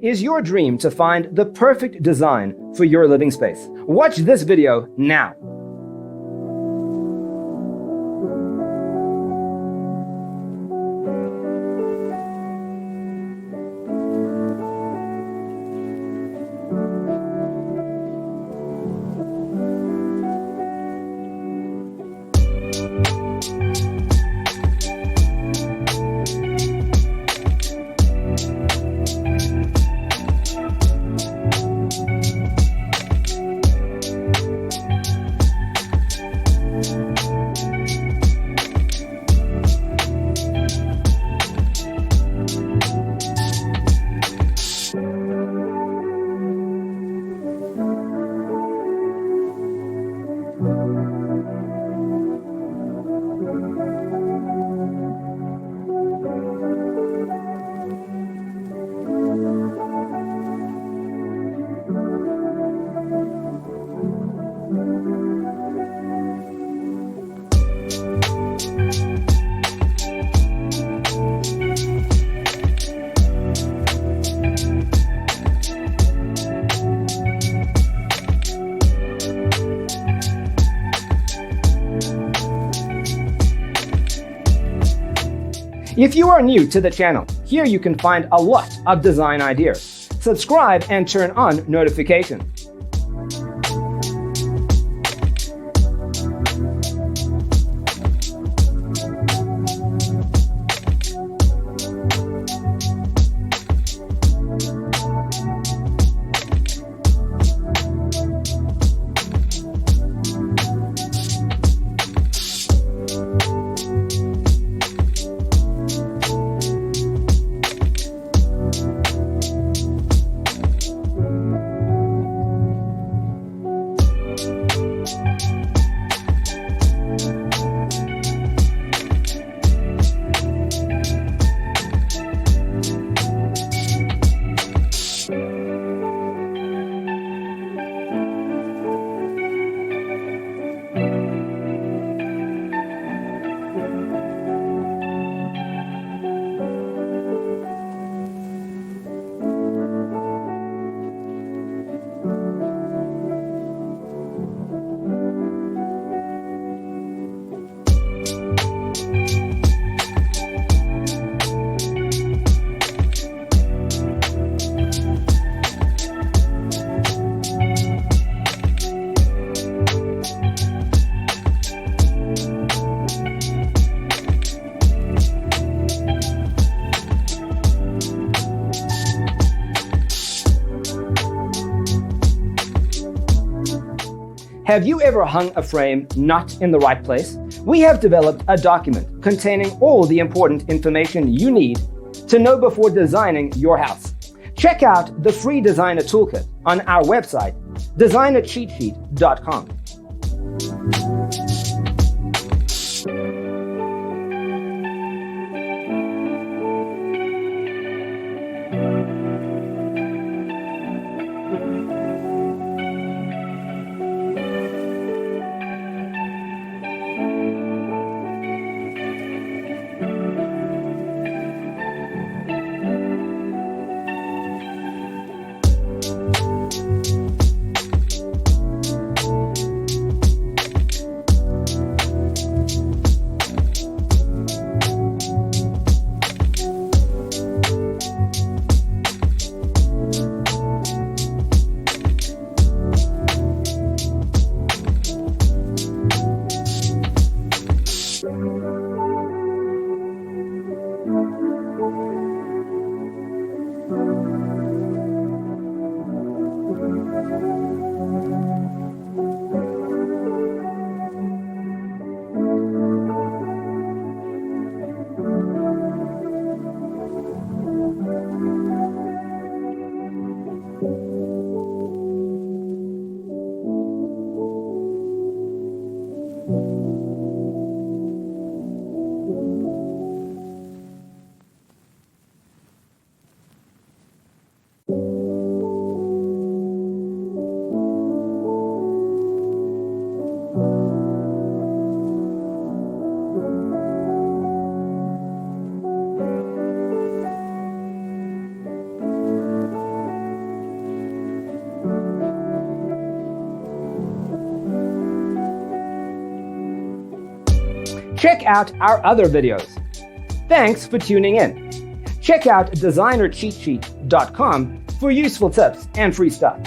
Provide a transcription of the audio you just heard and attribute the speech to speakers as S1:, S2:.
S1: Is your dream to find the perfect design for your living space? Watch this video now. If you are new to the channel, here you can find a lot of design ideas. Subscribe and turn on notifications. Have you ever hung a frame not in the right place? We have developed a document containing all the important information you need to know before designing your house. Check out the free designer toolkit on our website, designercheatsheet.com. check out our other videos. Thanks for tuning in. Check out designercheatsheet.com for useful tips and free stuff.